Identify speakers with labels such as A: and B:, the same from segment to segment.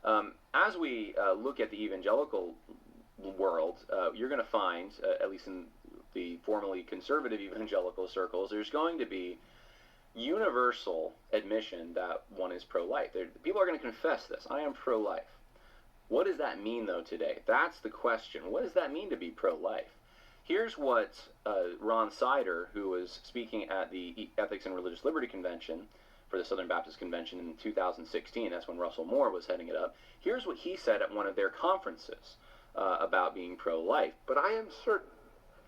A: As we look at the evangelical world, you're going to find, at least in the formerly conservative evangelical circles, there's going to be universal admission that one is pro-life. People are going to confess this. I am pro-life. What does that mean, though, today? That's the question. What does that mean to be pro-life? Here's what Ron Sider, who was speaking at the Ethics and Religious Liberty Convention for the Southern Baptist Convention in 2016, that's when Russell Moore was heading it up, here's what he said at one of their conferences about being pro-life.
B: But I am certain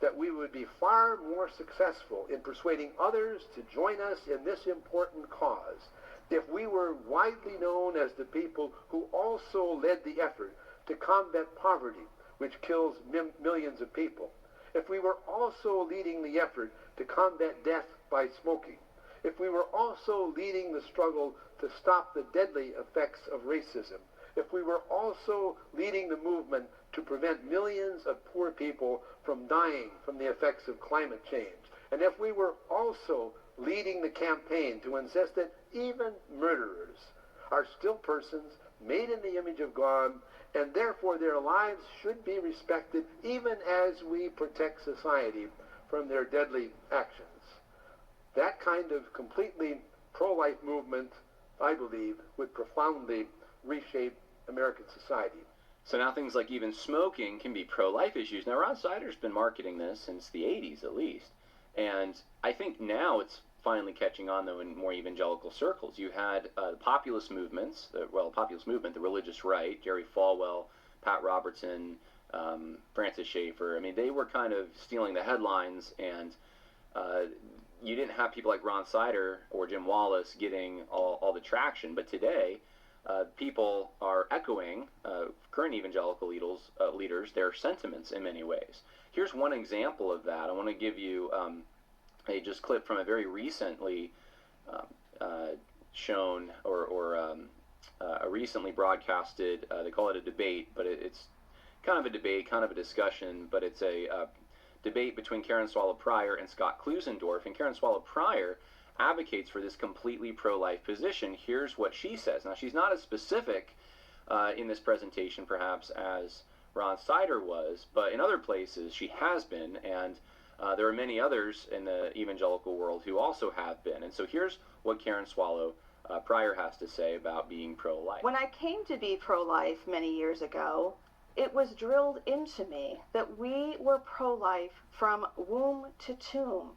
B: that we would be far more successful in persuading others to join us in this important cause if we were widely known as the people who also led the effort to combat poverty, which kills millions of people. If we were also leading the effort to combat death by smoking. If we were also leading the struggle to stop the deadly effects of racism. If we were also leading the movement to prevent millions of poor people from dying from the effects of climate change. And if we were also leading the campaign to insist that even murderers are still persons made in the image of God, and therefore their lives should be respected even as we protect society from their deadly actions. That kind of completely pro-life movement, I believe, would profoundly reshape American society.
A: So now things like even smoking can be pro-life issues. Now, Ron Sider's been marketing this since the 80s at least. And I think now it's finally catching on, though, in more evangelical circles. You had the populist movements, the populist movement, the religious right, Jerry Falwell, Pat Robertson, Francis Schaeffer. I mean, they were kind of stealing the headlines, and you didn't have people like Ron Sider or Jim Wallace getting all the traction. But today, people are echoing current evangelical leaders, their sentiments in many ways. Here's one example of that. I want to give you a just clip from a very recently shown or a recently broadcasted, they call it a debate, but it's kind of a debate, kind of a discussion, but it's a debate between Karen Swallow Prior and Scott Klusendorf. And Karen Swallow Prior advocates for this completely pro-life position. Here's what she says. Now, she's not as specific in this presentation, perhaps, as Ron Sider was, but in other places she has been, and there are many others in the evangelical world who also have been. And so here's what Karen Swallow Prior has to say about being pro-life.
C: When I came to be pro-life many years ago, it was drilled into me that we were pro-life from womb to tomb.